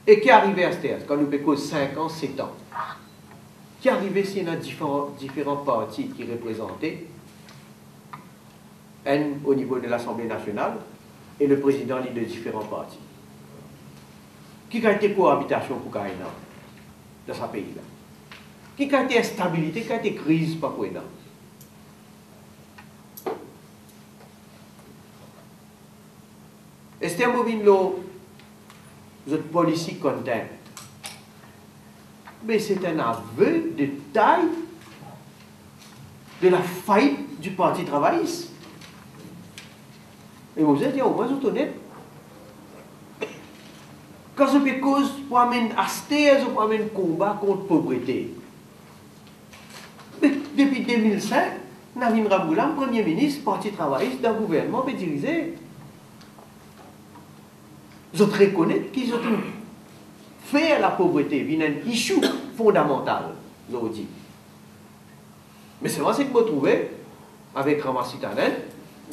Et qui est arrivé à cette quand nous avons 5 ans, 7 ans, qui est arrivé s'il y a différents partis qui représentaient, un au niveau de l'Assemblée nationale et le président de différents partis. Qui a été cohabitation pour Kaina dans ce pays-là? Qui a été instabilité, qui a été crise pour Kaina? Est-ce que votre politique content? Mais c'est un aveu de taille de la faillite du Parti travailliste. Et vous êtes au moins honnête. Quand ce fait cause pour amener astère, pour amener combat contre la pauvreté. Mais depuis 2005, Navin Ramgoolam, Premier ministre, Parti travailliste, d'un gouvernement, peut diriger. Je reconnais qu'ils ont fait la pauvreté, c'est un issue fondamental, je vous dis. Mais c'est moi ce que je me trouvais avec Ramassitanen,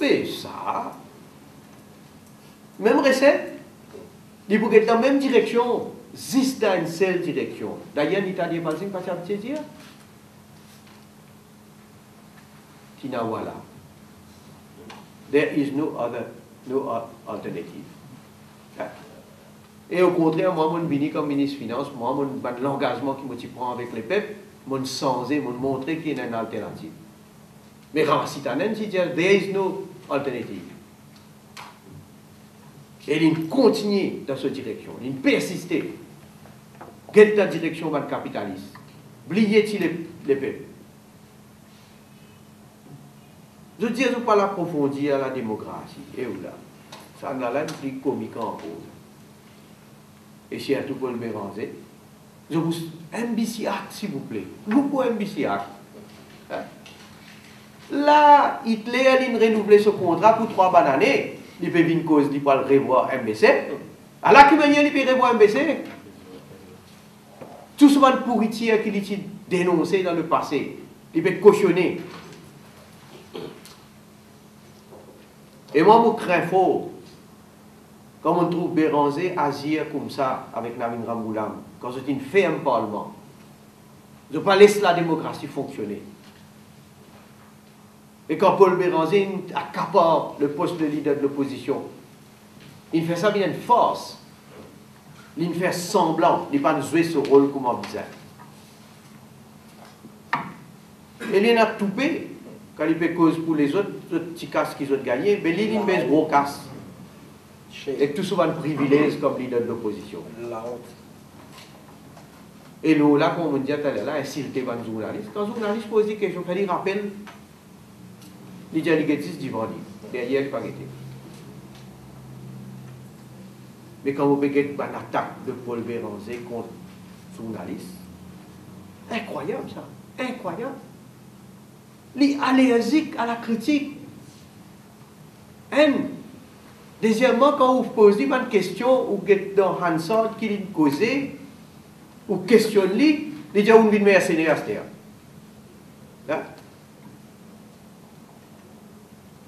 mais ça, même recette, il faut être dans la même direction, juste dans une seule direction. D'ailleurs, l'Italien pas de dire. Tinawala. There is no alternative. Et au contraire, moi, je suis comme ministre des Finances, moi, l'engagement qui me prend avec les peuples, je sens et montrer qu'il y a une alternative. Mais Ramassitanen, si there is no alternative. Et il continue dans cette direction, il persiste. Quelle est la direction du capitalisme? Oubliez-il les peuples? Je dis, je ne pas l'approfondir à la démocratie. Et où là? Ça n'a là plus comique en cause. Et si à tout Paul Béranger, je vous. MBC Act, s'il vous plaît. Beaucoup MBC Act. Là, Hitler a renouvelé ce contrat pour 3 bonnes années. Il peut venir cause, il peut revoir MBC. À la manière, il peut revoir MBC. Tout ce monde pourritier qu'il a dénoncé dans le passé, il peut cautionner. Et moi, je crains fort. Quand on trouve Béranger agir comme ça avec Navin Ramgoolam, quand c'est une ferme parlement, je ne pas laisser la démocratie fonctionner. Et quand Paul Béranger accapare le poste de leader de l'opposition, il fait ça bien une force. Il fait semblant, il ne pas jouer ce rôle comme un bizarre. Et il a tout payé. Quand il fait cause pour les autres petits casses qu'ils ont gagnés, mais il a une gros casse. Et tout souvent privilège comme leader de l'opposition. La honte. Et nous, là, comme on dit tout à l'heure, là, insulter un journaliste. Quand un journaliste pose des questions, il rappelle les dialoguistes du vendredi. Derrière, il pas été. Mais quand vous regardez une attaque de Paul Béranger contre un journaliste, incroyable ça, incroyable. Il est allergique à la critique. Deuxièmement, quand vous posez une question, ou dans Hansard qui est causé, ou questionne-lui, il dit on vient mercenaire à ce terre.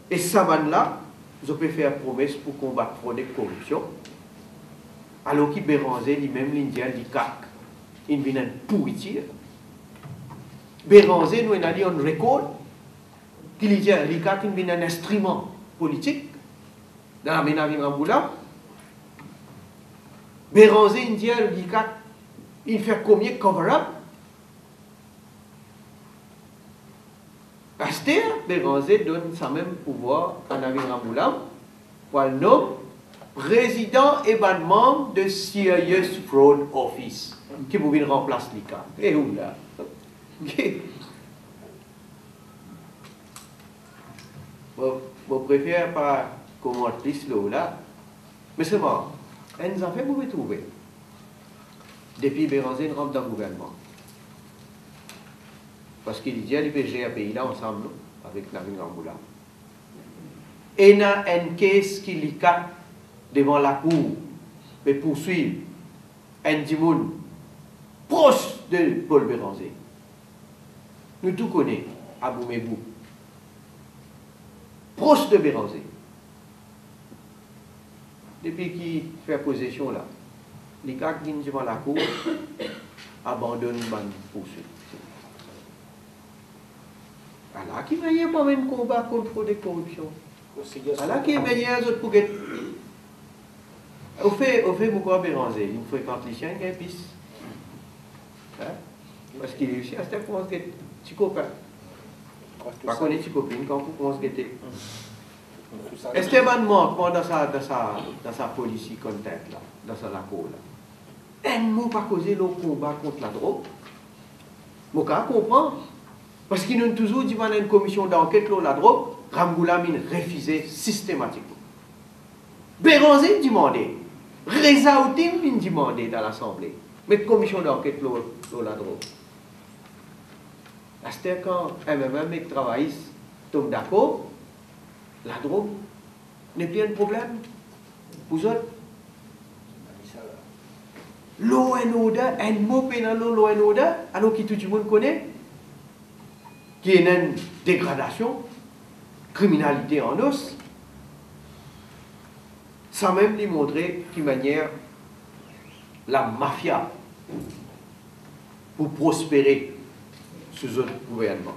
Et ça là, je peux faire promesse pour combattre fraude et corruption. Alors qu'il Béranger lui-même l'Indien dit CAC, il vient pourriture. Béranger nous a dit un record qu'il dit l'ICAC il vient un instrument politique dans la Navin Ramgoolam. Béranger il dit l'ICAC il fait combien cover-up. Pasteur Béranger donne sa même pouvoir à Navin Ramgoolam pour le nom président et membre de Serious Fraud Office qui vous venir remplacer l'ICAC. Et où là? Je préfère pas commenter là, mais c'est bon. Elles ont fait vous trouver. Depuis Béranger rentre dans le gouvernement. Parce qu'il dit qu'il peut gérer un pays là ensemble, avec Navin Ramgoolam. Et il y a une caisse qui est devant la cour, mais poursuivre un dimoun proche de Paul Béranger. Nous tout connaissons Abou Mebou. Proche de Béranger. Depuis qu'il fait possession là. les cas qui viennent devant la cour abandonnent la poursuite. Alors, qui va y avoir un combat contre fraude et corruption? Alors, qui va y avoir un autre pour que. Au fait, pourquoi Béranger? Il fréquente les chiens et puis. Parce qu'il réussit à se faire comment se guetter. Petit copain. Pas qu'on est petit copine quand vous commencez à se guetter. Est-ce qu'il y a un manquement dans sa politique contact là, dans sa cour là? Un mot pas causé le combat contre la drogue. Je comprends. Parce qu'ils nous ont toujours dit qu'il y a une commission d'enquête sur la drogue, Ramgoulam a refusé systématiquement. Béranger demandé. Reza Outim a demandé dans l'Assemblée. Mais commission d'enquête sur la drogue. C'est quand MMM et travaillistes tombent d'accord, la drogue n'est plus un problème. Vous autres, l'eau et l'odeur, un mot pénal l'eau et l'odeur, alors que tout le monde connaît, qui est une dégradation, criminalité en os, sans même lui montrer de manière la mafia pour prospérer sous un gouvernement.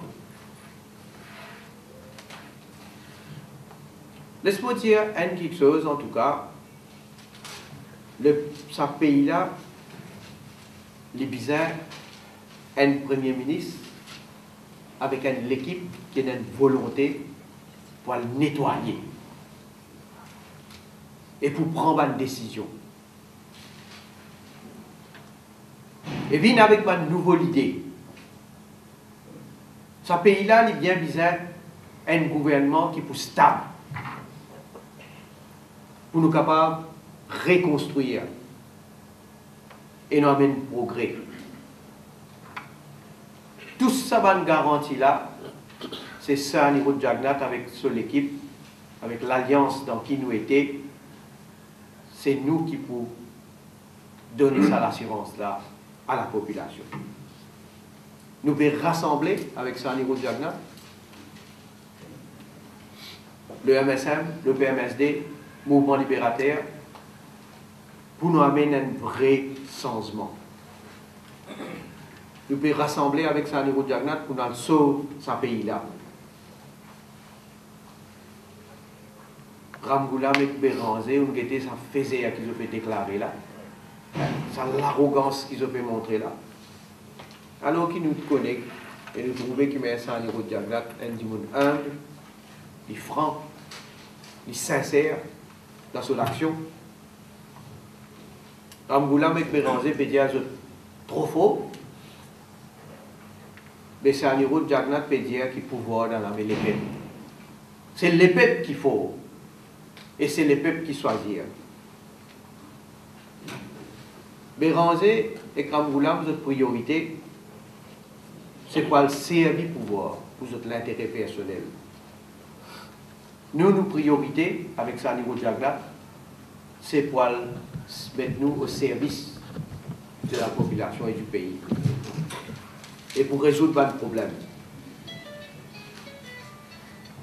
Laisse-moi dire quelque chose, en tout cas, ce pays-là, les bizarres, un premier ministre avec une équipe qui a une volonté pour le nettoyer et pour prendre une décision. Et vient avec une nouvelle idée. Ce pays-là, il est bien bizarre, un gouvernement qui est stable, pour nous capables de reconstruire et nous amener progrès. Tout ça, une garantie là, c'est ça, niveau de Jagnat avec l'équipe, avec l'alliance dans qui nous étions, c'est nous qui pouvons donner ça l'assurance là à la population. Nous pouvons rassembler avec ça niveau de Jagnat, le MSM, le PMSD, Mouvement libérateur, pour nous amener un vrai changement. Nous pouvons rassembler avec ça niveau de Jagnat pour nous sauver ce pays-là. Ramgoulam et Béranger, on était ça faisait qu'ils ont fait déclarer là. Ça l'arrogance qu'ils ont fait montrer là. Alors qu'ils nous connaissent et nous trouvent qu'ils mettent ça à niveau de Jagnat, un monde humble, il franc, il sincère dans son action. Ramgoulam et Béranger peut dire trop faux. Mais c'est un niveau de Jagnat peut dire qu'il pouvoir dans la mêlée les peuples. C'est les peuples qu'il faut. Et c'est les peuples qui choisissent. Béranger et Ramgoulam, votre priorité, c'est quoi le servir pouvoir pour l'intérêt personnel. Nous, nos priorités, avec ça au niveau de Jagnat, c'est pour mettre nous au service de la population et du pays. Et pour résoudre le problème.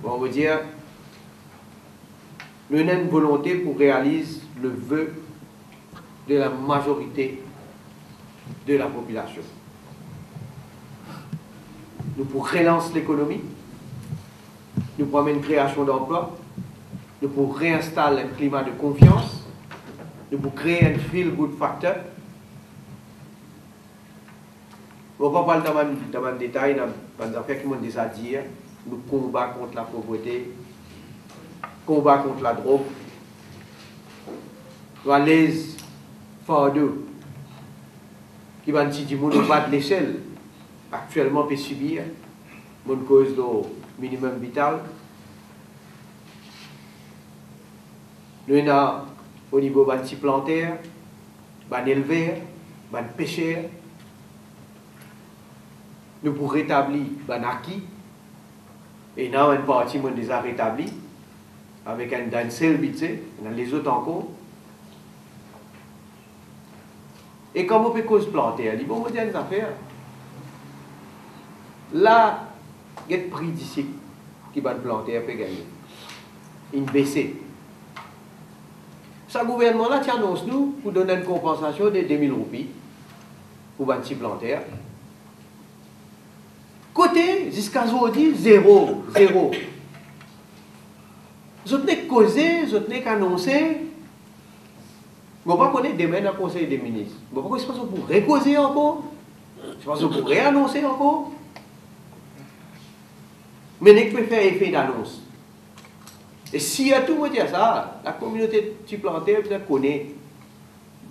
Bon, on veut dire, nous avons une volonté pour réaliser le vœu de la majorité de la population. Nous pour relancer l'économie, nous pour amener une création d'emplois, nous pour réinstaller un climat de confiance, nous pour créer un feel-good factor. On ne va pas parler dans le détail, dans les affaires qui m'ont déjà dit, nous combat contre la pauvreté, combat contre la drogue, nous allons fardeau qui va dire que nous bas de l'échelle actuellement peut subir mon cause de minimum vital. Nous avons au niveau de petits plantaires, des éleveurs, des pêcheurs, nous pour rétablir des acquis, et nous avons une partie qui déjà rétabli, avec un seul budget, dans les autres encore. Et comme on peut cause plantaire, il bon, on dire des affaires. Là, il y a le prix d'ici qui va planter peut gagner. Une baissée. Ce gouvernement-là, tu annonce nous pour donner une compensation de 2000 roupies pour un petit plantaire. Côté, jusqu'à aujourd'hui, zéro. Vous n'avez pas causé, vous n'avez pas annoncé. Vous ne pouvez pas connaître demain dans le Conseil des ministres. Vous ne pouvez pas pour récauser encore. Je pense que vous pourrez réannoncer encore. Mais vous pouvez faire effet d'annonce. Et si à tout le monde dit ça, la communauté supplémentaire peut connaît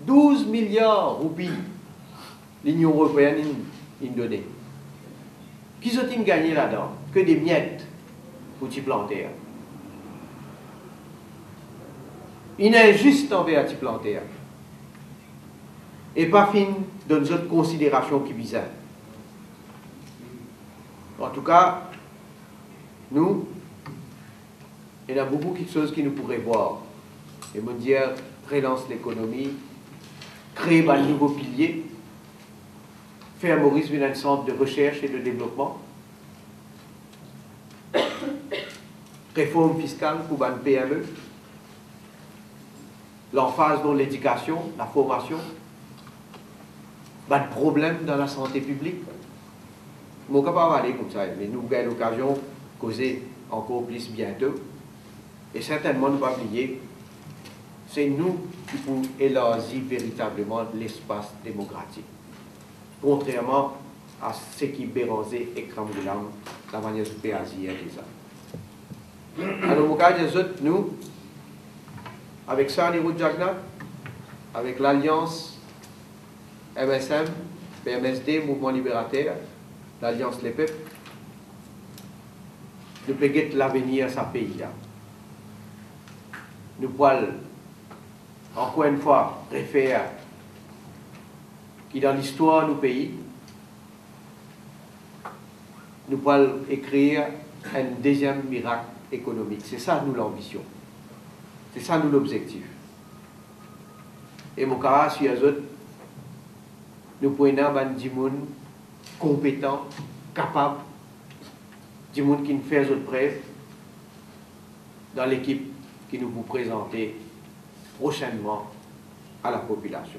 12 milliards de roupies l'Union européenne a donné. Qui ont-ils gagné là-dedans? Que des miettes pour les plantaires. Il est injuste envers les plantaires. Et pas fin dans une autre considération qui visent. En tout cas, nous, il y a beaucoup de choses qui nous pourraient voir. Et me dire, relance l'économie, créer un nouveau pilier, faire Maurice un centre de recherche et de développement, réforme fiscale pour une PME, l'emphase dans l'éducation, la formation, pas de problème dans la santé publique. Je ne peux pas aller comme ça, mais nous avons l'occasion de causer encore plus bientôt. Et certainement, ne pas oublier, c'est nous qui pouvons élargir véritablement l'espace démocratique. Contrairement à ce qui Béranger et Kramoulam, la manière de faire agir déjà. Alors, au cas des autres, nous, avec ça, Nirou Jagna, avec l'Alliance MSM, PMSD, Mouvement Libérateur, l'Alliance Les Peuples, nous pouvons l'avenir à ce pays-là. Nous pouvons, encore une fois, référer qui dans l'histoire du pays, nous pouvons écrire un deuxième miracle économique. C'est ça, nous, l'ambition. C'est ça, nous, l'objectif. Et mon cas, sur les autres, nous pouvons avoir des gens compétents, capables, des gens qui nous font autres preuves dans l'équipe qui nous vous présenter prochainement à la population.